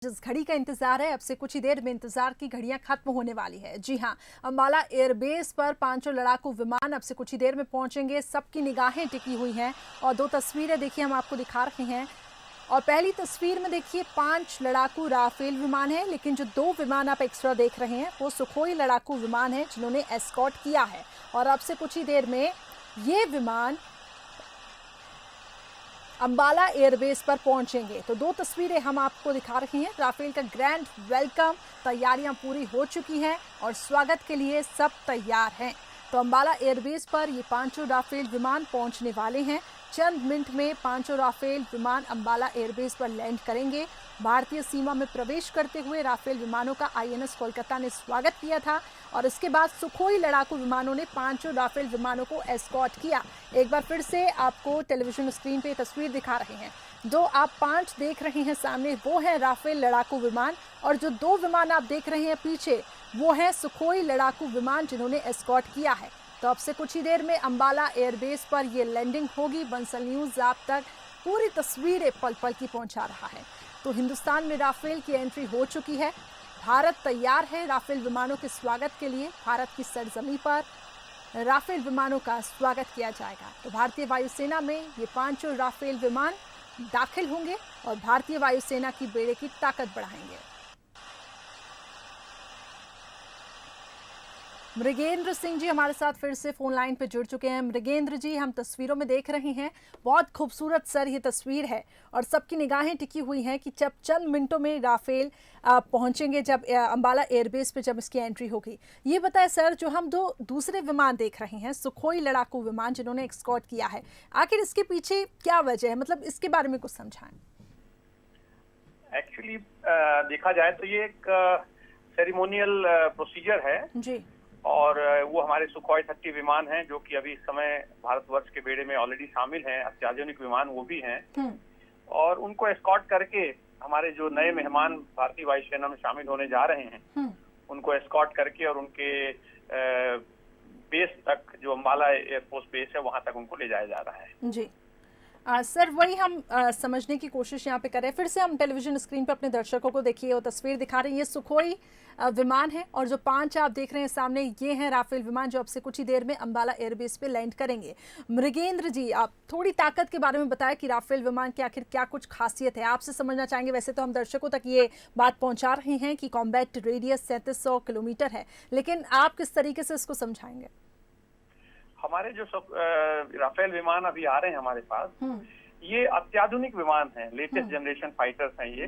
जिस घड़ी का इंतजार है अब से कुछ ही देर में इंतजार की घड़ियां खत्म होने वाली है। जी हां, अंबाला एयरबेस पर पांचों लड़ाकू विमान अब से कुछ ही देर में पहुंचेंगे। सबकी निगाहें टिकी हुई हैं और दो तस्वीरें देखिए हम आपको दिखा रहे हैं। और पहली तस्वीर में देखिए 5 लड़ाकू राफेल विमान है, लेकिन जो 2 विमान आप एक्स्ट्रा देख रहे हैं वो सुखोई लड़ाकू विमान है जिन्होंने एस्कॉर्ट किया है। और अब से कुछ ही देर में ये विमान अंबाला एयरबेस पर पहुंचेंगे। तो 2 तस्वीरें हम आपको दिखा रहे हैं। राफेल का ग्रैंड वेलकम, तैयारियां पूरी हो चुकी हैं और स्वागत के लिए सब तैयार हैं। तो अंबाला एयरबेस पर ये 5 राफेल विमान पहुंचने वाले हैं। चंद मिनट में 5 राफेल विमान अंबाला एयरबेस पर लैंड करेंगे। भारतीय सीमा में प्रवेश करते हुए राफेल विमानों का आईएनएस कोलकाता ने स्वागत किया था और इसके बाद सुखोई लड़ाकू विमानों ने 5 राफेल विमानों को एस्कॉर्ट किया। एक बार फिर से आपको टेलीविजन स्क्रीन पे तस्वीर दिखा रहे हैं। जो आप 5 देख रहे हैं सामने वो है राफेल लड़ाकू विमान, और जो 2 विमान आप देख रहे हैं पीछे वो है सुखोई लड़ाकू विमान जिन्होंने एस्कॉर्ट किया है। तो अब से कुछ ही देर में अंबाला एयरबेस पर ये लैंडिंग होगी। बंसल न्यूज आप तक पूरी तस्वीरें पल पल की पहुंचा रहा है। तो हिंदुस्तान में राफेल की एंट्री हो चुकी है। भारत तैयार है राफेल विमानों के स्वागत के लिए। भारत की सरजमी पर राफेल विमानों का स्वागत किया जाएगा। तो भारतीय वायुसेना में ये 5 राफेल विमान दाखिल होंगे और भारतीय वायुसेना की बेड़े की ताकत बढ़ाएंगे। मृगेंद्र सिंह जी हमारे साथ फिर से फोन लाइन पे जुड़ चुके हैं। मृगेंद्र जी, हम तस्वीरों में देख रहे हैं, बहुत खूबसूरत सर ये तस्वीर है और सबकी निगाहें टिकी हुई हैं कि जब चंद मिनटों में राफेल पहुंचेंगे, जब अंबाला एयरबेस पे जब इसकी एंट्री होगी। ये बताएं सर, जो हम 2 दूसरे विमान देख रहे हैं सुखोई लड़ाकू विमान जिन्होंने एस्कॉर्ट किया है, आखिर इसके पीछे क्या वजह है, मतलब इसके बारे में कुछ समझाएं। एक्चुअली देखा जाए तो ये एक सेरेमोनियल प्रोसीजर है जी, और वो हमारे सुखोई 30 विमान हैं जो कि अभी इस समय भारतवर्ष के बेड़े में ऑलरेडी शामिल हैं। अत्याधुनिक विमान वो भी हैं और उनको एस्कॉर्ट करके हमारे जो नए मेहमान भारतीय वायुसेना में शामिल होने जा रहे हैं उनको एस्कॉर्ट करके और उनके बेस तक, जो अंबाला एयरफोर्स बेस है, वहां तक उनको ले जाया जा रहा है। जी सर, वही हम समझने की कोशिश यहाँ पे कर रहे हैं। फिर से हम टेलीविजन स्क्रीन पर अपने दर्शकों को देखिए वो तस्वीर दिखा रहे हैं। ये सुखोई विमान है और जो 5 आप देख रहे हैं सामने ये हैं राफेल विमान जो अब से कुछ ही देर में अंबाला एयरबेस पे लैंड करेंगे। मृगेंद्र जी, आप थोड़ी ताकत के बारे में बताएं कि राफेल विमान की आखिर क्या कुछ खासियत है, आपसे समझना चाहेंगे। वैसे तो हम दर्शकों तक ये बात पहुंचा रहे हैं कि कॉम्बैट रेडियस 3700 किलोमीटर है, लेकिन आप किस तरीके से इसको समझाएंगे? हमारे जो राफेल विमान अभी आ रहे हैं हमारे पास, ये अत्याधुनिक विमान हैं, लेटेस्ट जनरेशन फाइटर्स हैं ये।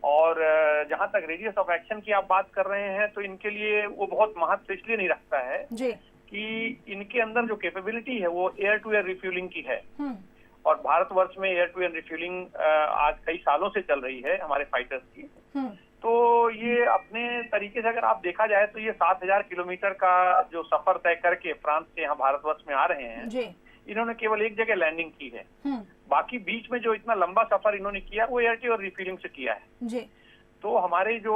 और जहां तक रेडियस ऑफ एक्शन की आप बात कर रहे हैं तो इनके लिए वो बहुत महत्व इसलिए नहीं रखता है जी कि इनके अंदर जो कैपेबिलिटी है वो एयर टू एयर रिफ्यूलिंग की है। और भारतवर्ष में एयर टू एयर रिफ्यूलिंग आज कई सालों से चल रही है हमारे फाइटर्स की। तो ये अपने तरीके से अगर आप देखा जाए तो ये 7000 किलोमीटर का जो सफर तय करके फ्रांस से यहाँ भारतवर्ष में आ रहे हैं जी, इन्होंने केवल एक जगह लैंडिंग की है। बाकी बीच में जो इतना लंबा सफर इन्होंने किया वो एयर टू एयर रिफ्यूलिंग से किया है। जी तो हमारे जो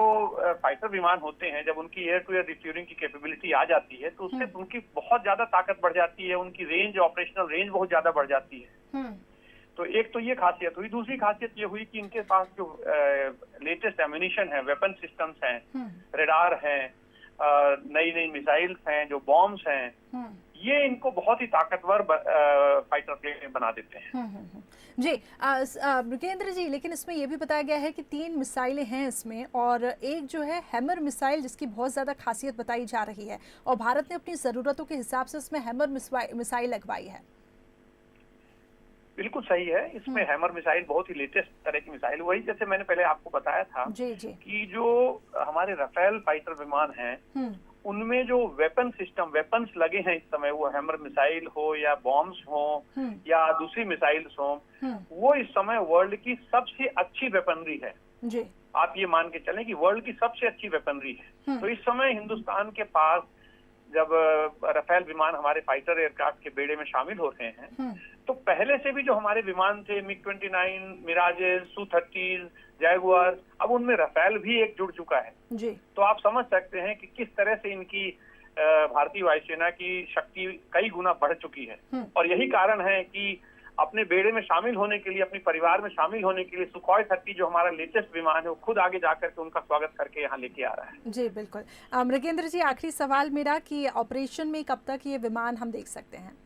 फाइटर विमान होते हैं, जब उनकी एयर टू एयर रिफ्यूलिंग की कैपेबिलिटी आ जाती है तो उससे उनकी बहुत ज्यादा ताकत बढ़ जाती है, उनकी रेंज, ऑपरेशनल रेंज बहुत ज्यादा बढ़ जाती है। तो एक तो ये खासियत हुई। दूसरी खासियत ये हुई कि इनके पास जो लेटेस्ट एम्यूनिशन है, वेपन सिस्टम्स हैं, रेडार हैं, नई नई मिसाइल्स हैं, जो बॉम्ब्स हैं, ये इनको बहुत ही ताकतवर फाइटर प्लेन बना देते हैं। जी मृगेंद्र जी, लेकिन इसमें यह भी बताया गया है कि 3 मिसाइलें हैं इसमें, और एक जो है हैमर मिसाइल जिसकी बहुत ज़्यादा खासियत बताई जा रही है और भारत ने अपनी ज़रूरतों के हिसाब से इसमें हैमर मिसाइल लगवाई है। बिल्कुल सही है। इसमें हैमर मिसाइल बहुत ही लेटेस्ट तरह की मिसाइल, वही जैसे मैंने पहले आपको बताया था जी जी, कि जो हमारे राफेल फाइटर विमान हैं उनमें जो वेपन सिस्टम, वेपन्स लगे हैं इस समय, वो हैमर मिसाइल हो या बॉम्ब्स हो या दूसरी मिसाइल्स हो, वो इस समय वर्ल्ड की सबसे अच्छी वेपनरी है जी। आप ये मान के चलें कि वर्ल्ड की सबसे अच्छी वेपनरी है। तो इस समय हिंदुस्तान के पास जब राफेल विमान हमारे फाइटर एयरक्राफ्ट के बेड़े में शामिल हो रहे हैं तो पहले से भी जो हमारे विमान थे, MiG-29, मिराजेस, Su-30, जैगुआर, अब उनमें राफेल भी एक जुड़ चुका है जी। तो आप समझ सकते हैं कि किस तरह से इनकी भारतीय वायुसेना की शक्ति कई गुना बढ़ चुकी है। और यही कारण है कि अपने बेड़े में शामिल होने के लिए, अपने परिवार में शामिल होने के लिए सुखोई 30 जो हमारा लेटेस्ट विमान है वो खुद आगे जाकर के उनका स्वागत करके यहाँ लेके आ रहा है। जी बिल्कुल। मृगेंद्र जी, आखिरी सवाल मेरा कि ऑपरेशन में कब तक ये विमान हम देख सकते हैं?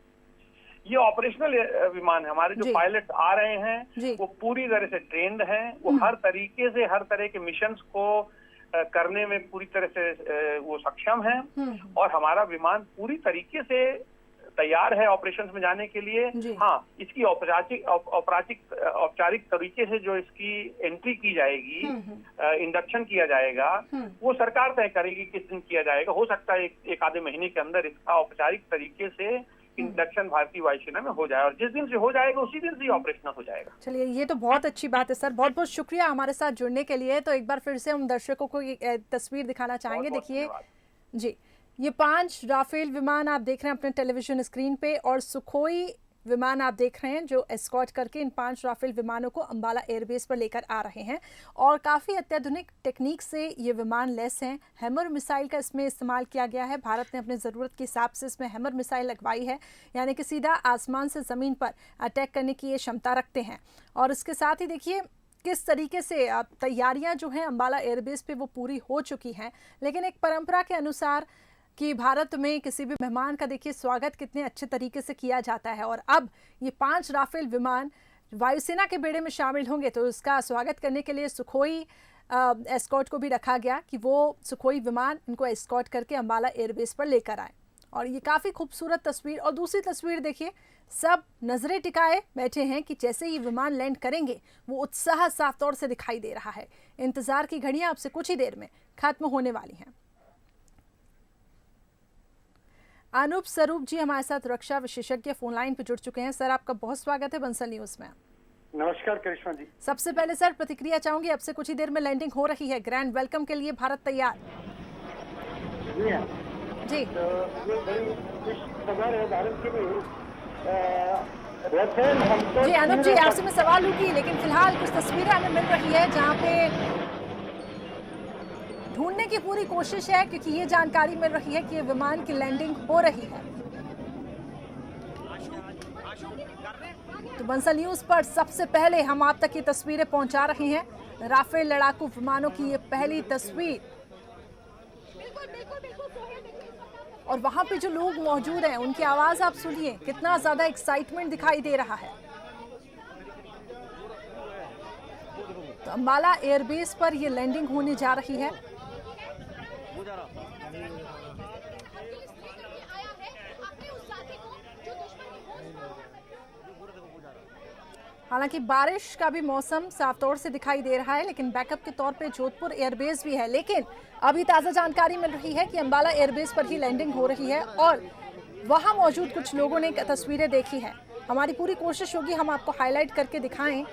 ये ऑपरेशनल विमान है। हमारे जो पायलट आ रहे हैं वो पूरी तरह से ट्रेंड हैं, वो हर तरीके से हर तरह के मिशंस को करने में पूरी तरह से वो सक्षम हैं और हमारा विमान पूरी तरीके से तैयार है ऑपरेशंस में जाने के लिए। हाँ, इसकी औपचारिक तरीके से जो इसकी एंट्री की जाएगी, इंडक्शन किया जाएगा, वो सरकार तय करेगी किस दिन किया जाएगा। हो सकता है एक आधे महीने के अंदर इसका औपचारिक तरीके से इंडक्शन भारतीय वायुसेना में हो जाए और जिस दिन से हो जाएगा उसी दिन से ऑपरेशनल हो जाएगा। चलिए, ये तो बहुत अच्छी बात है सर, बहुत बहुत शुक्रिया हमारे साथ जुड़ने के लिए। तो एक बार फिर से हम दर्शकों को ये तस्वीर दिखाना चाहेंगे। देखिए जी, ये 5 राफेल विमान आप देख रहे हैं अपने टेलीविजन स्क्रीन पे और सुखोई विमान आप देख रहे हैं जो एस्कॉर्ट करके इन 5 राफेल विमानों को अंबाला एयरबेस पर लेकर आ रहे हैं और काफ़ी अत्याधुनिक टेक्निक से ये विमान लैस हैं। हैमर मिसाइल का इसमें इस्तेमाल किया गया है। भारत ने अपनी ज़रूरत के हिसाब से इसमें हैमर मिसाइल लगवाई है, यानी कि सीधा आसमान से ज़मीन पर अटैक करने की ये क्षमता रखते हैं। और इसके साथ ही देखिए किस तरीके से तैयारियाँ जो हैं अंबाला एयरबेस पर वो पूरी हो चुकी हैं। लेकिन एक परंपरा के अनुसार कि भारत में किसी भी मेहमान का देखिए स्वागत कितने अच्छे तरीके से किया जाता है और अब ये 5 राफेल विमान वायुसेना के बेड़े में शामिल होंगे तो उसका स्वागत करने के लिए सुखोई एस्कॉर्ट को भी रखा गया कि वो सुखोई विमान इनको एस्कॉर्ट करके अंबाला एयरबेस पर लेकर आए। और ये काफ़ी खूबसूरत तस्वीर। और दूसरी तस्वीर देखिए, सब नजरें टिकाए बैठे हैं कि जैसे ही विमान लैंड करेंगे वो उत्साह साफ तौर से दिखाई दे रहा है। इंतजार की घड़ियां अब से कुछ ही देर में खत्म होने वाली हैं। अनूप स्वरूप जी हमारे साथ रक्षा विशेषज्ञ फोन लाइन पर जुड़ चुके हैं। सर, आपका बहुत स्वागत है बंसल न्यूज में। नमस्कार करिश्मा जी। सबसे पहले सर प्रतिक्रिया चाहूंगी, अब से कुछ ही देर में लैंडिंग हो रही है, ग्रैंड वेलकम के लिए भारत तैयार? जी तो ये बड़ी खुश खबर है भारत के लिए। जी अनूप जी, आपसे मैं सवाल लूंगी लेकिन फिलहाल कुछ तस्वीरें हमें मिल रही है जहाँ पे ढूंढने की पूरी कोशिश है क्योंकि ये जानकारी मिल रही है कि ये विमान की लैंडिंग हो रही है। तो बंसल न्यूज पर सबसे पहले हम आप तक ये तस्वीरें पहुंचा रहे हैं। राफेल लड़ाकू विमानों की ये पहली तस्वीर और वहां पे जो लोग मौजूद हैं उनकी आवाज आप सुनिए, कितना ज्यादा एक्साइटमेंट दिखाई दे रहा है। तो अंबाला एयरबेस पर ये लैंडिंग होने जा रही है। हालांकि बारिश का भी मौसम साफ तौर से दिखाई दे रहा है लेकिन बैकअप के तौर पे जोधपुर एयरबेस भी है। लेकिन अभी ताज़ा जानकारी मिल रही है कि अंबाला एयरबेस पर ही लैंडिंग हो रही है और वहां मौजूद कुछ लोगों ने तस्वीरें देखी हैं। हमारी पूरी कोशिश होगी हम आपको हाईलाइट करके दिखाएं।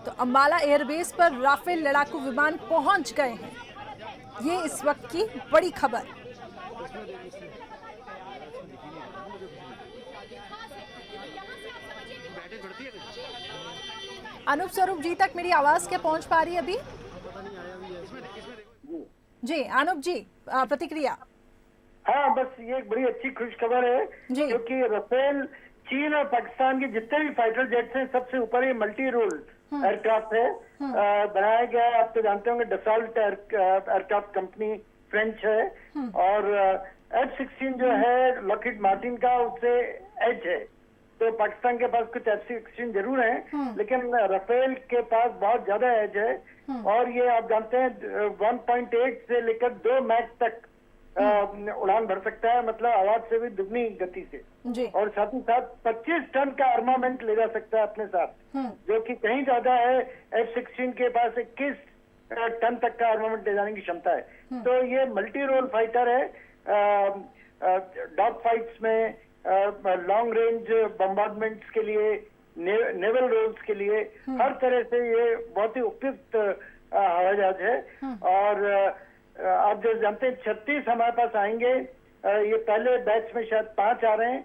तो अंबाला एयरबेस पर राफेल लड़ाकू विमान पहुंच गए हैं, ये इस वक्त की बड़ी खबर। अनूप स्वरूप जी तक मेरी आवाज क्या पहुंच पा रही है अभी? जी अनूप जी, प्रतिक्रिया? हाँ, बस ये एक बड़ी अच्छी खुश खबर है क्योंकि राफेल चीन और पाकिस्तान के जितने भी फाइटर जेट्स हैं सबसे ऊपर ये मल्टी रोल एयरक्राफ्ट है। बनाया गया है, आप तो जानते होंगे, डसॉल्ट एयरक्राफ्ट कंपनी फ्रेंच है और F-16 जो है लॉकहीड मार्टिन का, उससे एज है। तो पाकिस्तान के पास कुछ F-16 जरूर हैं लेकिन राफेल के पास बहुत ज्यादा एज है और ये आप जानते हैं 1.8 से लेकर 2 मैच तक उड़ान भर सकता है, मतलब आवाज से भी दुगनी गति से। और साथ ही साथ 25 टन का आर्मामेंट ले जा सकता है अपने साथ, जो कि कहीं ज्यादा है। F-16 के पास 21 टन तक का आर्मामेंट ले जाने की क्षमता है। तो ये मल्टी रोल फाइटर है, डॉग फाइट्स में, लॉन्ग रेंज बम्बार्डमेंट्स के लिए, नेवल रोल्स के लिए, हर तरह से ये बहुत ही उपयुक्त हवाई जहाज है। और आप जो जानते हैं 36 हमारे पास आएंगे, ये पहले बैच में शायद 5 आ रहे हैं।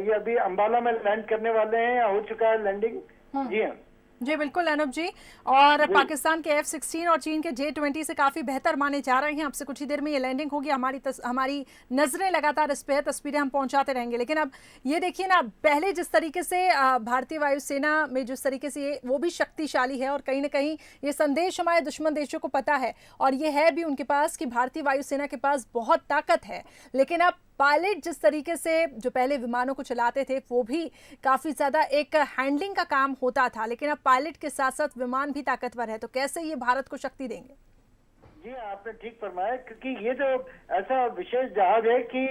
ये अभी अंबाला में लैंड करने वाले हैं या हो चुका है लैंडिंग। जी हाँ जी बिल्कुल अनूप जी। और पाकिस्तान के F-16 और चीन के J-20 से काफी बेहतर माने जा रहे हैं। अब से कुछ ही देर में ये लैंडिंग होगी। हमारी नजरें लगातार इस पे है, तस्वीरें हम पहुंचाते रहेंगे। लेकिन अब ये देखिए ना, पहले जिस तरीके से भारतीय वायुसेना में जिस तरीके से वो भी शक्तिशाली है, और कहीं ना कहीं ये संदेश हमारे दुश्मन देशों को पता है, और ये है भी उनके पास कि भारतीय वायुसेना के पास बहुत ताकत है। लेकिन अब पायलट जिस तरीके से जो पहले विमानों को चलाते थे, वो भी काफी ज्यादा एक हैंडलिंग का काम होता था, लेकिन अब पायलट के साथ साथ विमान भी ताकतवर है। तो कैसे ये भारत को शक्ति देंगे? जी आपने ठीक फरमाया, क्योंकि ये जो ऐसा विशेष जहाज है कि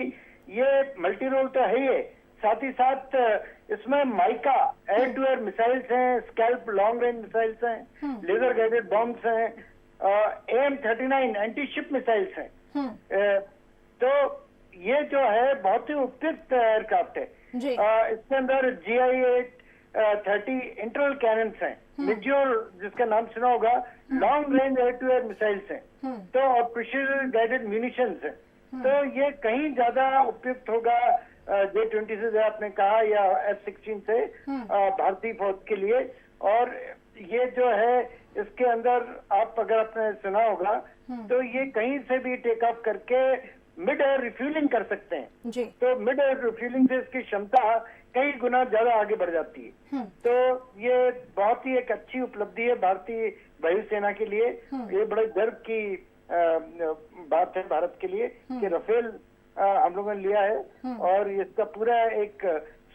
ये मल्टी रोल तो है ही, साथ ही साथ इसमें MICA air to air missiles हैं, स्कैल्प लॉन्ग रेंज मिसाइल्स हैं, लेजर गाइडेड बॉम्ब्स हैं, AIM-39 एंटी शिप मिसाइल्स हैं। तो ये जो है बहुत ही उपयुक्त एयरक्राफ्ट है। इसके अंदर GI-30 इंटरनल कैनन्स हैं, मिज्योर जिसका नाम सुना होगा, long range air to air missiles हैं, तो और प्रिसीजन गाइडेड म्यूनिशंस हैं। तो ये कहीं ज्यादा उपयुक्त होगा J-20 से, आपने कहा, या F-16 से भारतीय फौज के लिए। और ये जो है इसके अंदर आप अगर आपने सुना होगा तो ये कहीं से भी टेक ऑफ करके मिड एयर रिफ्यूलिंग कर सकते हैं जी। तो मिड एयर रिफ्यूलिंग से इसकी क्षमता कई गुना ज्यादा आगे बढ़ जाती है। तो ये बहुत ही एक अच्छी उपलब्धि है भारतीय वायुसेना के लिए। ये बड़े गर्व की बात है भारत के लिए कि राफेल हम लोगों ने लिया है, और इसका पूरा एक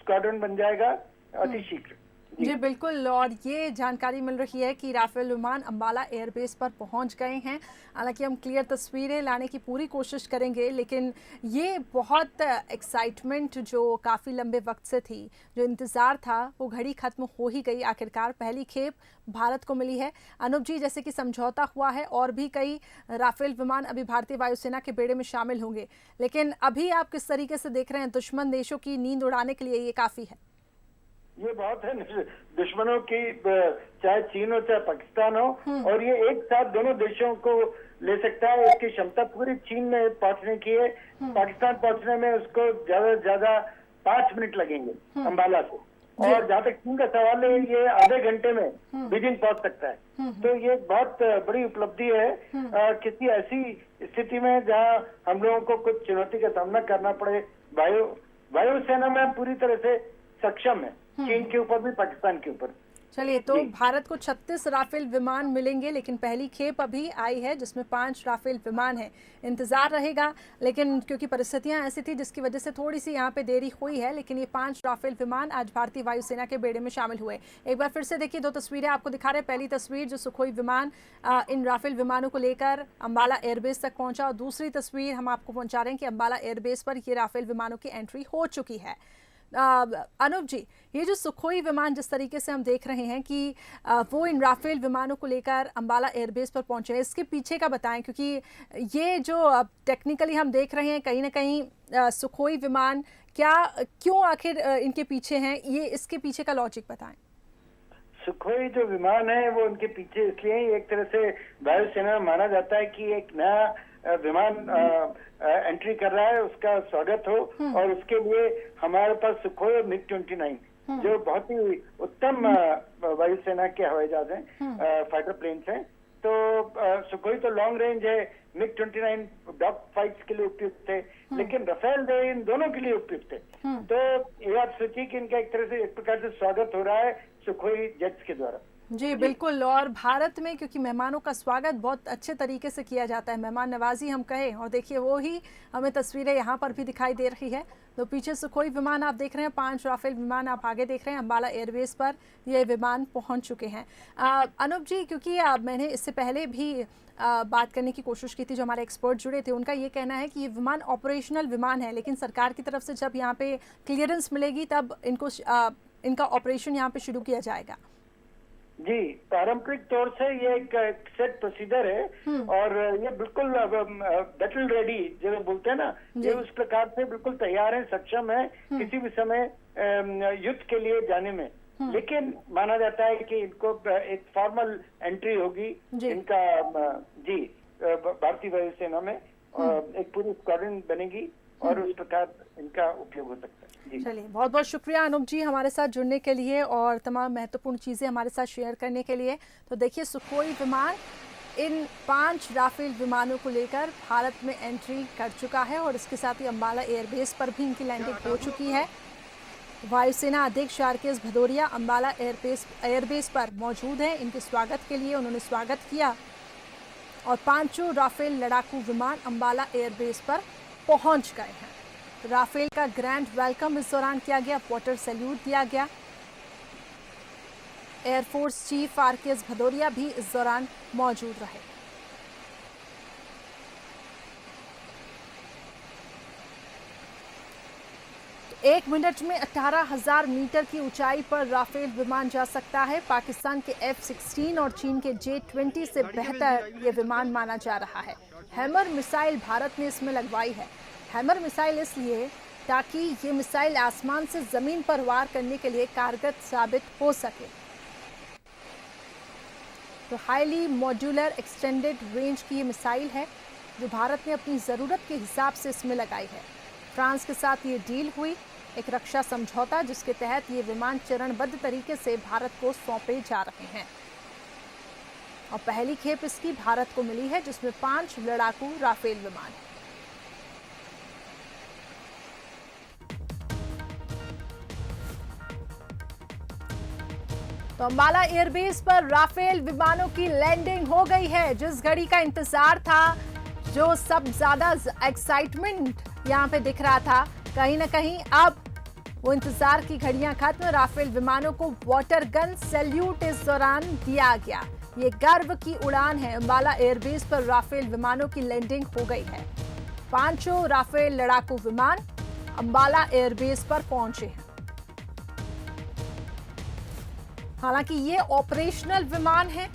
स्क्वाड्रन बन जाएगा अति शीघ्र। जी बिल्कुल। और ये जानकारी मिल रही है कि राफेल विमान अंबाला एयरबेस पर पहुंच गए हैं। हालांकि हम क्लियर तस्वीरें लाने की पूरी कोशिश करेंगे, लेकिन ये बहुत एक्साइटमेंट जो काफ़ी लंबे वक्त से थी, जो इंतज़ार था, वो घड़ी ख़त्म हो ही गई। आखिरकार पहली खेप भारत को मिली है। अनूप जी, जैसे कि समझौता हुआ है और भी कई राफेल विमान अभी भारतीय वायुसेना के बेड़े में शामिल होंगे, लेकिन अभी आप किस तरीके से देख रहे हैं? दुश्मन देशों की नींद उड़ाने के लिए ये काफ़ी है? ये बहुत है दुश्मनों की, चाहे चीन हो चाहे पाकिस्तान हो, और ये एक साथ दोनों देशों को ले सकता है। इसकी क्षमता पूरी चीन में पहुंचने की है। पाकिस्तान पहुंचने में उसको ज्यादा से ज्यादा 5 मिनट लगेंगे अंबाला से, और जहाँ तक चीन का सवाल है, ये आधे घंटे में बीजिंग पहुंच सकता है। तो ये बहुत बड़ी उपलब्धि है किसी ऐसी स्थिति में जहाँ हम लोगों को कुछ चुनौती का सामना करना पड़े। वायुसेना में पूरी तरह से सक्षम है, चीन के ऊपर भी, पाकिस्तान के ऊपर। चलिए, तो भारत को 36 राफेल विमान मिलेंगे, लेकिन पहली खेप अभी आई है जिसमें 5 राफेल विमान हैं। इंतजार रहेगा, लेकिन क्योंकि परिस्थितियां ऐसी थी जिसकी वजह से थोड़ी सी यहाँ पे देरी हुई है, लेकिन ये 5 राफेल विमान आज भारतीय वायुसेना के बेड़े में शामिल हुए। एक बार फिर से देखिए, 2 तस्वीरें आपको दिखा रहे हैं। पहली तस्वीर जो सुखोई विमान इन राफेल विमानों को लेकर अंबाला एयरबेस तक पहुंचा, और दूसरी तस्वीर हम आपको पहुंचा रहे हैं कि अंबाला एयरबेस पर ये राफेल विमानों की एंट्री हो चुकी है। अनूप जी, ये जो सुखोई विमान जिस तरीके से हम देख रहे हैं कि वो इन राफेल विमानों को लेकर अंबाला एयरबेस पर पहुंचे हैं, इसके पीछे का बताएं, क्योंकि ये जो टेक्निकली हम देख रहे हैं कहीं ना कहीं सुखोई विमान क्यों आखिर इनके पीछे हैं, ये इसके पीछे का लॉजिक बताएं। सुखोई जो विमान है वो उनके पीछे इसलिए, एक तरह से वायुसेना में माना जाता है कि एक नया विमान एंट्री कर रहा है, उसका स्वागत हो, और उसके लिए हमारे पास सुखोई MiG-29 जो बहुत ही उत्तम वायुसेना के हवाई जहाज हैं, फाइटर प्लेन्स हैं। तो सुखोई तो लॉन्ग रेंज है, MiG-29 डॉग फाइट्स के लिए उपयुक्त है, लेकिन राफेल जो इन दोनों के लिए उपयुक्त है। तो ये आप सोचिए कि इनका एक तरह से एक प्रकार से स्वागत हो रहा है सुखोई जेट्स के द्वारा। जी बिल्कुल। और भारत में क्योंकि मेहमानों का स्वागत बहुत अच्छे तरीके से किया जाता है, मेहमान नवाजी हम कहें, और देखिए वो ही हमें तस्वीरें यहाँ पर भी दिखाई दे रही है। तो पीछे सुखोई विमान आप देख रहे हैं, 5 राफेल विमान आप आगे देख रहे हैं। अंबाला एयरबेस पर ये विमान पहुँच चुके हैं। अनूप जी, क्योंकि मैंने इससे पहले भी बात करने की कोशिश की थी, जो हमारे एक्सपर्ट जुड़े थे उनका ये कहना है कि ये विमान ऑपरेशनल विमान है, लेकिन सरकार की तरफ से जब यहाँ पे क्लियरेंस मिलेगी तब इनका ऑपरेशन यहाँ पे शुरू किया जाएगा। जी, पारंपरिक तौर से ये एक सेट प्रोसीजर है, और ये बिल्कुल बैटल रेडी जो बोलते हैं ना, ये उस प्रकार से बिल्कुल तैयार है, सक्षम है किसी भी समय युद्ध के लिए जाने में। लेकिन माना जाता है कि इनको एक फॉर्मल एंट्री होगी इनका भारतीय वायुसेना में, एक पूरी स्क्वाड्रन बनेगी, और उस प्रकार इनका उपयोग हो सकता है। चलिए, बहुत बहुत शुक्रिया अनूप जी हमारे साथ जुड़ने के लिए और तमाम महत्वपूर्ण चीज़ें हमारे साथ शेयर करने के लिए। तो देखिए, सुखोई विमान इन 5 राफेल विमानों को लेकर भारत में एंट्री कर चुका है और इसके साथ ही अंबाला एयरबेस पर भी इनकी लैंडिंग हो चुकी है। वायुसेना अध्यक्ष RKS भदौरिया अंबाला एयरबेस पर मौजूद हैं। इनके स्वागत के लिए उन्होंने स्वागत किया और 5 राफेल लड़ाकू विमान अंबाला एयरबेस पर पहुंच गए हैं। तो राफेल का ग्रैंड वेलकम इस दौरान किया गया, वाटर सैल्यूट दिया गया। एयरफोर्स चीफ RKS भदौरिया भी इस दौरान मौजूद रहे। तो 1 मिनट में 18,000 मीटर की ऊंचाई पर राफेल विमान जा सकता है। पाकिस्तान के F-16 और चीन के J-20 से बेहतर ये विमान माना जा रहा है। हैमर मिसाइल भारत ने इसमें लगवाई है। हैमर मिसाइल इसलिए ताकि ये मिसाइल आसमान से जमीन पर वार करने के लिए कारगर साबित हो सके। तो हाईली मॉड्यूलर एक्सटेंडेड रेंज की ये मिसाइल है जो भारत ने अपनी ज़रूरत के हिसाब से इसमें लगाई है। फ्रांस के साथ ये डील हुई, एक रक्षा समझौता जिसके तहत ये विमान चरणबद्ध तरीके से भारत को सौंपे जा रहे हैं और पहली खेप इसकी भारत को मिली है जिसमें 5 लड़ाकू राफेल विमान हैं। तो अंबाला एयरबेस पर राफेल विमानों की लैंडिंग हो गई है। जिस घड़ी का इंतजार था, जो सब ज्यादा एक्साइटमेंट यहाँ पे दिख रहा था, कहीं ना कहीं अब वो इंतजार की घड़ियां खत्म। राफेल विमानों को वाटर गन सैल्यूट इस दौरान दिया गया। ये गर्व की उड़ान है। अंबाला एयरबेस पर राफेल विमानों की लैंडिंग हो गई है। 5 राफेल लड़ाकू विमान अंबाला एयरबेस पर पहुंचे हैं। हालांकि ये ऑपरेशनल विमान है,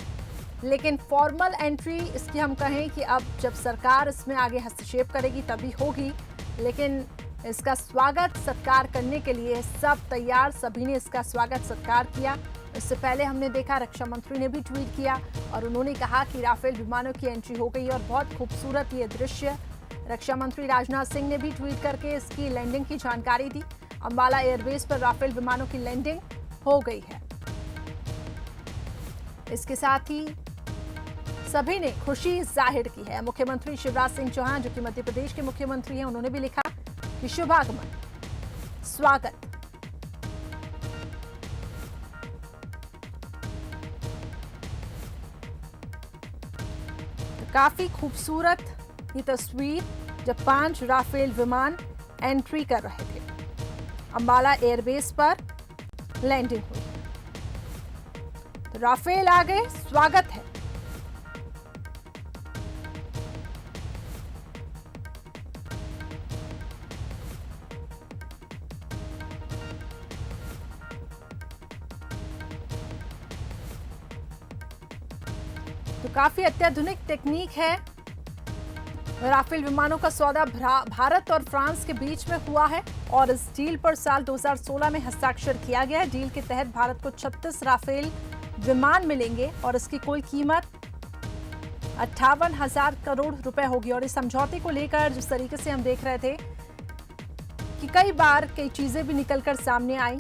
लेकिन फॉर्मल एंट्री इसकी हम कहें कि अब जब सरकार इसमें आगे हस्तक्षेप करेगी तभी होगी। लेकिन इसका स्वागत सत्कार करने के लिए सब तैयार, सभी ने इसका स्वागत सत्कार किया। इससे पहले हमने देखा रक्षा मंत्री ने भी ट्वीट किया और उन्होंने कहा कि राफेल विमानों की एंट्री हो गई और बहुत खूबसूरत ये दृश्य। रक्षा मंत्री राजनाथ सिंह ने भी ट्वीट करके इसकी लैंडिंग की जानकारी दी। अंबाला एयरबेस पर राफेल विमानों की लैंडिंग हो गई है। इसके साथ ही सभी ने खुशी जाहिर की है। मुख्यमंत्री शिवराज सिंह चौहान, जो कि मध्य प्रदेश के मुख्यमंत्री हैं, उन्होंने भी लिखा कि शुभागमन, स्वागत। तो काफी खूबसूरत ये तस्वीर जब 5 राफेल विमान एंट्री कर रहे थे। अंबाला एयरबेस पर लैंडिंग हुई। तो राफेल आ गए, स्वागत है। तो काफी अत्याधुनिक टेक्निक है। राफेल विमानों का सौदा भारत और फ्रांस के बीच में हुआ है और इस डील पर साल 2016 में हस्ताक्षर किया गया है। डील के तहत भारत को 36 राफेल विमान मिलेंगे और इसकी कुल कीमत 58,000 करोड़ रुपए होगी। और इस समझौते को लेकर जिस तरीके से हम देख रहे थे कि कई बार कई चीजें भी निकलकर सामने आई,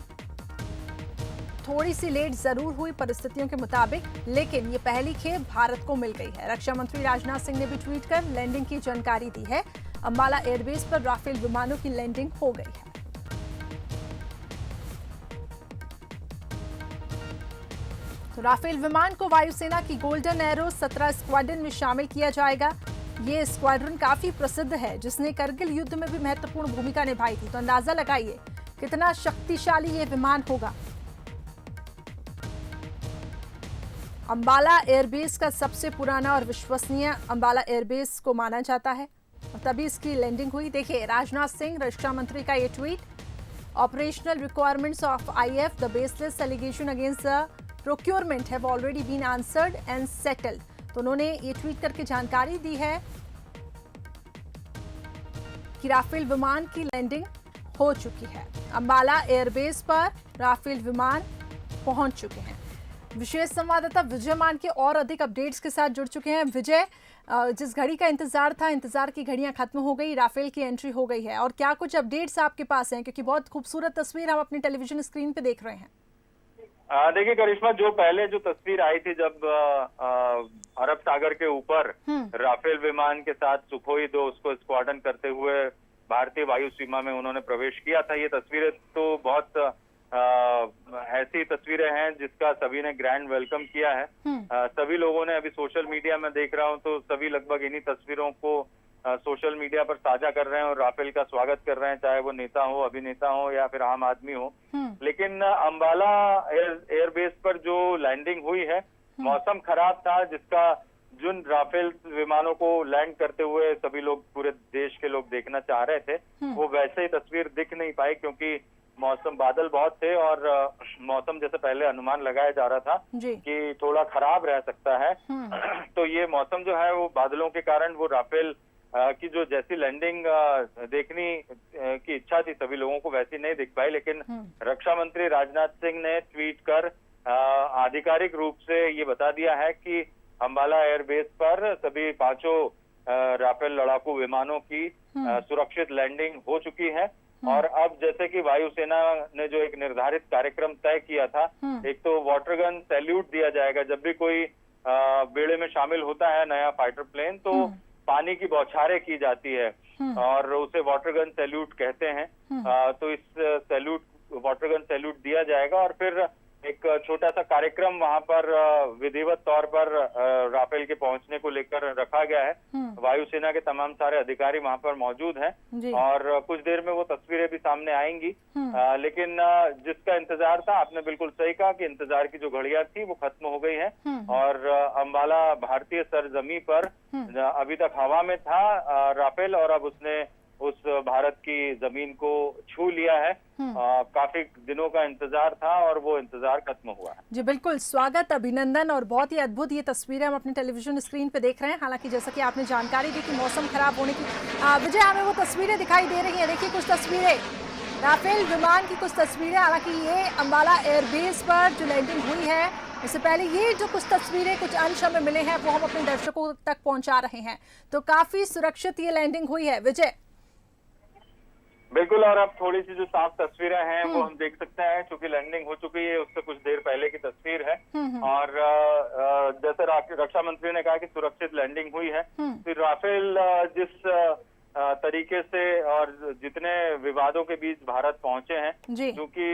थोड़ी सी लेट जरूर हुई परिस्थितियों के मुताबिक, लेकिन ये पहली खेप भारत को मिल गई है। रक्षा मंत्री राजनाथ सिंह ने भी ट्वीट कर लैंडिंग की जानकारी दी है। अंबाला एयरबेस पर राफेल विमानों की लैंडिंग हो गई है। तो राफेल विमान को वायुसेना की गोल्डन एरो 17 स्क्वाड्रन में शामिल किया जाएगा। ये स्क्वाड्रन काफी प्रसिद्ध है, जिसने करगिल युद्ध में भी महत्वपूर्ण भूमिका निभाई थी। तो अंदाजा लगाइए कितना शक्तिशाली ये विमान होगा। अंबाला एयरबेस का सबसे पुराना और विश्वसनीय अंबाला एयरबेस को माना जाता है और तभी इसकी लैंडिंग हुई। देखिए, राजनाथ सिंह रक्षा मंत्री का ये tweet, operational requirements of IF, the baseless allegation against the procurement have already been answered and settled. तो उन्होंने ये ट्वीट करके जानकारी दी है कि राफेल विमान की लैंडिंग हो चुकी है। अंबाला एयरबेस पर राफेल विमान पहुंच चुके हैं। विशेष संवाददाता विजय मान के और अधिक अपडेट्स के साथ जुड़ चुके हैं। विजय, जिस घड़ी का इंतजार था, इंतजार की घड़ियां खत्म हो गई, राफेल की एंट्री हो गई है। और क्या कुछ अपडेट्स आपके पास हैं, क्योंकि बहुत खूबसूरत तस्वीर हम अपनी टेलीविजन स्क्रीन पे देख रहे हैं। देखिए करिश्मा, जो पहले जो तस्वीर आई थी जब अरब सागर के ऊपर राफेल विमान के साथ सुखोई 2 उसको स्क्वाड्रन करते हुए भारतीय वायु सीमा में उन्होंने प्रवेश किया था, ये तस्वीरें तो बहुत ऐसी तस्वीरें हैं जिसका सभी ने ग्रैंड वेलकम किया है। सभी लोगों ने, अभी सोशल मीडिया में देख रहा हूं तो सभी लगभग इन्हीं तस्वीरों को सोशल मीडिया पर साझा कर रहे हैं और राफेल का स्वागत कर रहे हैं, चाहे वो नेता हो, अभिनेता हो या फिर आम आदमी हो। लेकिन अंबाला एयरबेस पर जो लैंडिंग हुई है, मौसम खराब था, जिसका जिन राफेल विमानों को लैंड करते हुए सभी लोग, पूरे देश के लोग देखना चाह रहे थे, वो वैसे ही तस्वीर दिख नहीं पाई क्योंकि मौसम, बादल बहुत थे और मौसम जैसे पहले अनुमान लगाया जा रहा था कि थोड़ा खराब रह सकता है। तो ये मौसम जो है वो बादलों के कारण वो राफेल की जो जैसी लैंडिंग देखने की इच्छा थी सभी लोगों को, वैसी नहीं दिख पाई। लेकिन रक्षा मंत्री राजनाथ सिंह ने ट्वीट कर आधिकारिक रूप से ये बता दिया है कि अंबाला एयरबेस पर सभी 5 राफेल लड़ाकू विमानों की सुरक्षित लैंडिंग हो चुकी है। और अब जैसे कि वायुसेना ने जो एक निर्धारित कार्यक्रम तय किया था, एक तो वाटर गन सैल्यूट दिया जाएगा जब भी कोई बेड़े में शामिल होता है नया फाइटर प्लेन, तो पानी की बौछारें की जाती है और उसे वाटर गन सैल्यूट कहते हैं। तो इस सैल्यूट, वाटर गन सैल्यूट दिया जाएगा और फिर एक छोटा सा कार्यक्रम वहां पर विधिवत तौर पर राफेल के पहुंचने को लेकर रखा गया है। वायुसेना के तमाम सारे अधिकारी वहां पर मौजूद हैं और कुछ देर में वो तस्वीरें भी सामने आएंगी। लेकिन जिसका इंतजार था, आपने बिल्कुल सही कहा कि इंतजार की जो घड़ियां थी वो खत्म हो गई है और अंबाला भारतीय सरजमी पर अभी तक हवा में था राफेल और अब उसने उस भारत की जमीन को छू लिया है। काफी दिनों का इंतजार था और वो इंतजार खत्म हुआ है। जी बिल्कुल, स्वागत, अभिनंदन। और बहुत ही अद्भुत ये तस्वीरें हम अपनी टेलीविजन स्क्रीन पे देख रहे हैं। हालांकि जैसा कि आपने जानकारी दी कि मौसम खराब होने की विजय, हमें वो तस्वीरें दिखाई दे रही है। देखिए कुछ तस्वीरें राफेल विमान की, कुछ तस्वीरें, हालांकि ये अंबाला एयरबेस पर जो लैंडिंग हुई है, इससे पहले ये जो कुछ तस्वीरें, कुछ अंश हमें मिले हैं, वो हम अपने दर्शकों तक पहुंचा रहे हैं। तो काफी सुरक्षित ये लैंडिंग हुई है विजय। बिल्कुल, और अब थोड़ी सी जो साफ तस्वीरें हैं वो हम देख सकते हैं, क्योंकि लैंडिंग हो चुकी है, उससे कुछ देर पहले की तस्वीर है। और जैसे रक्षा मंत्री ने कहा कि सुरक्षित लैंडिंग हुई है, फिर राफेल जिस तरीके से और जितने विवादों के बीच भारत पहुंचे हैं, क्योंकि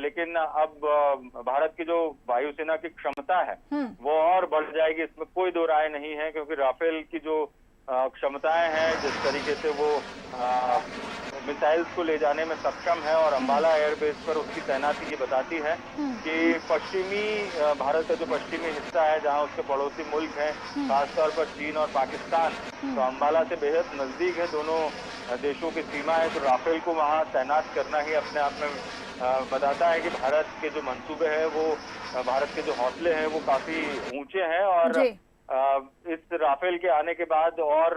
लेकिन अब भारत की जो वायुसेना की क्षमता है वो और बढ़ जाएगी, इसमें कोई दो राय नहीं है। क्योंकि राफेल की जो क्षमताएं हैं, जिस तरीके से वो मिसाइल्स को ले जाने में सक्षम है और अंबाला एयरबेस पर उसकी तैनाती ये बताती है कि पश्चिमी भारत का जो पश्चिमी हिस्सा है, जहां उसके पड़ोसी मुल्क हैं, खासतौर पर चीन और पाकिस्तान, तो अंबाला से बेहद नजदीक है दोनों देशों की सीमा है। तो राफेल को वहां तैनात करना ही अपने आप में बताता है कि भारत के जो मंसूबे हैं, वो भारत के जो हौसले हैं वो काफी ऊंचे हैं। और इस राफेल के आने के बाद और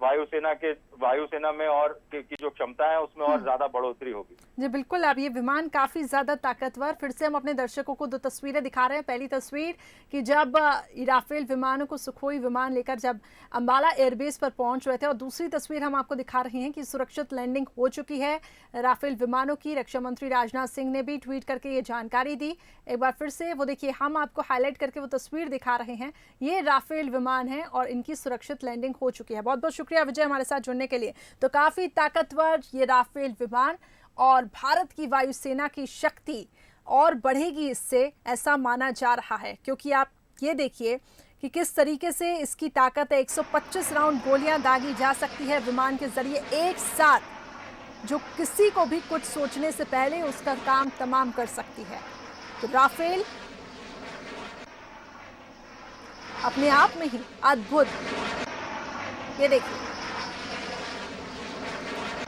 वायुसेना में और की जो क्षमता है उसमें और ज्यादा बढ़ोतरी होगी। जी बिल्कुल, अब ये विमान काफी ज्यादा ताकतवर, फिर से हम अपने दर्शकों को 2 तस्वीरें दिखा रहे हैं। पहली तस्वीर कि जब राफेल विमानों को सुखोई विमान लेकर जब अंबाला एयरबेस पर पहुंच रहे थे, और दूसरी तस्वीर हम आपको दिखा रहे हैं कि सुरक्षित लैंडिंग हो चुकी है राफेल विमानों की। रक्षा मंत्री राजनाथ सिंह ने भी ट्वीट करके ये जानकारी दी। एक बार फिर से वो देखिए, हम आपको हाईलाइट करके वो तस्वीर दिखा रहे हैं। ये राफेल विमान है और इनकी सुरक्षित लैंडिंग हो चुकी है। बहुत बहुत शुक्रिया विजय हमारे साथ जुड़ने के लिए। तो काफी ताकतवर ये राफेल विमान और भारत की वायुसेना की शक्ति और बढ़ेगी इससे, ऐसा माना जा रहा है। क्योंकि आप ये देखिए कि किस तरीके से इसकी ताकत है। 125 राउंड गोलियां दागी जा सकती है विमान के जरिए एक साथ, जो किसी को भी कुछ सोचने से पहले उसका काम तमाम कर सकती है। तो राफेल अपने आप में ही अद्भुत। ये देखिए,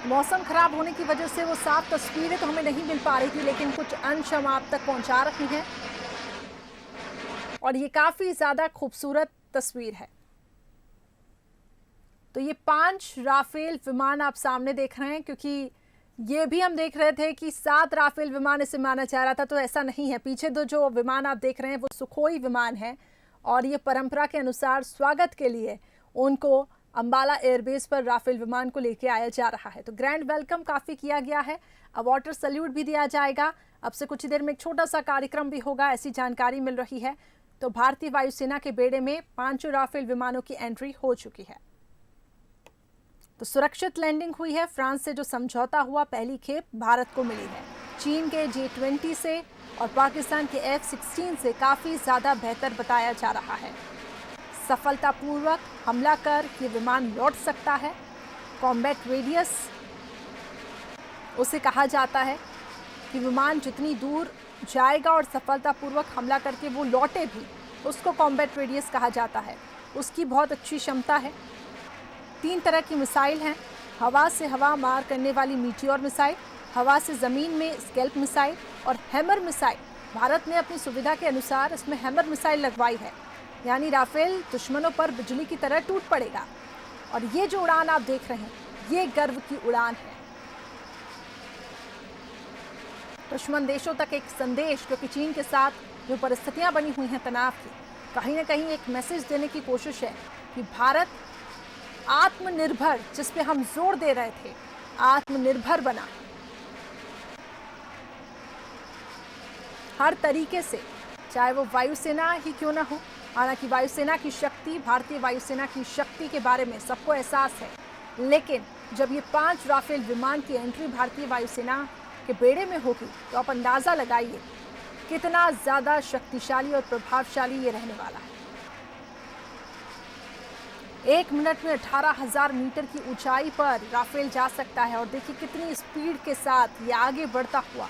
मौसम खराब होने की वजह से वो साफ तस्वीरें तो हमें नहीं मिल पा रही थी, लेकिन कुछ अंश हम आप तक पहुंचा रहे हैं और ये काफी ज्यादा खूबसूरत तस्वीर है। तो ये 5 राफेल विमान आप सामने देख रहे हैं, क्योंकि ये भी हम देख रहे थे कि 7 राफेल विमान इसे माना जा रहा था, तो ऐसा नहीं है। पीछे जो विमान आप देख रहे हैं वो सुखोई विमान है और ये परंपरा के अनुसार स्वागत के लिए उनको अंबाला एयरबेस पर राफेल विमान को लेके आया जा रहा है। तो ग्रैंड वेलकम काफ़ी किया गया है, अब वाटर सैल्यूट भी दिया जाएगा। अब से कुछ ही देर में एक छोटा सा कार्यक्रम भी होगा, ऐसी जानकारी मिल रही है। तो भारतीय वायुसेना के बेड़े में 5 राफेल विमानों की एंट्री हो चुकी है। तो सुरक्षित लैंडिंग हुई है। फ्रांस से जो समझौता हुआ पहली खेप भारत को मिली है। चीन के J-20 से और पाकिस्तान के F-16 से काफ़ी ज़्यादा बेहतर बताया जा रहा है। सफलतापूर्वक हमला कर ये विमान लौट सकता है। कॉम्बैट रेडियस उसे कहा जाता है कि विमान जितनी दूर जाएगा और सफलतापूर्वक हमला करके वो लौटे भी, उसको कॉम्बैट रेडियस कहा जाता है। उसकी बहुत अच्छी क्षमता है। 3 तरह की मिसाइल हैं, हवा से हवा मार करने वाली मीटियोर मिसाइल, हवा से ज़मीन में स्कैल्प मिसाइल और हैमर मिसाइल। भारत ने अपनी सुविधा के अनुसार इसमें हैमर मिसाइल लगवाई है, यानी राफेल दुश्मनों पर बिजली की तरह टूट पड़ेगा। और ये जो उड़ान आप देख रहे हैं, ये गर्व की उड़ान है। दुश्मन देशों तक एक संदेश, क्योंकि चीन के साथ जो परिस्थितियां बनी हुई हैं तनाव की, कहीं ना कहीं एक मैसेज देने की कोशिश है कि भारत आत्मनिर्भर, जिस पे हम जोर दे रहे थे, आत्मनिर्भर बना हर तरीके से, चाहे वो वायुसेना ही क्यों ना हो। हालांकि वायुसेना की शक्ति, भारतीय वायुसेना की शक्ति के बारे में सबको एहसास है, लेकिन जब ये 5 राफेल विमान की एंट्री भारतीय वायुसेना के बेड़े में होगी तो आप अंदाज़ा लगाइए कितना ज़्यादा शक्तिशाली और प्रभावशाली ये रहने वाला है। 1 मिनट में 18,000 मीटर की ऊंचाई पर राफेल जा सकता है और देखिए कितनी स्पीड के साथ ये आगे बढ़ता हुआ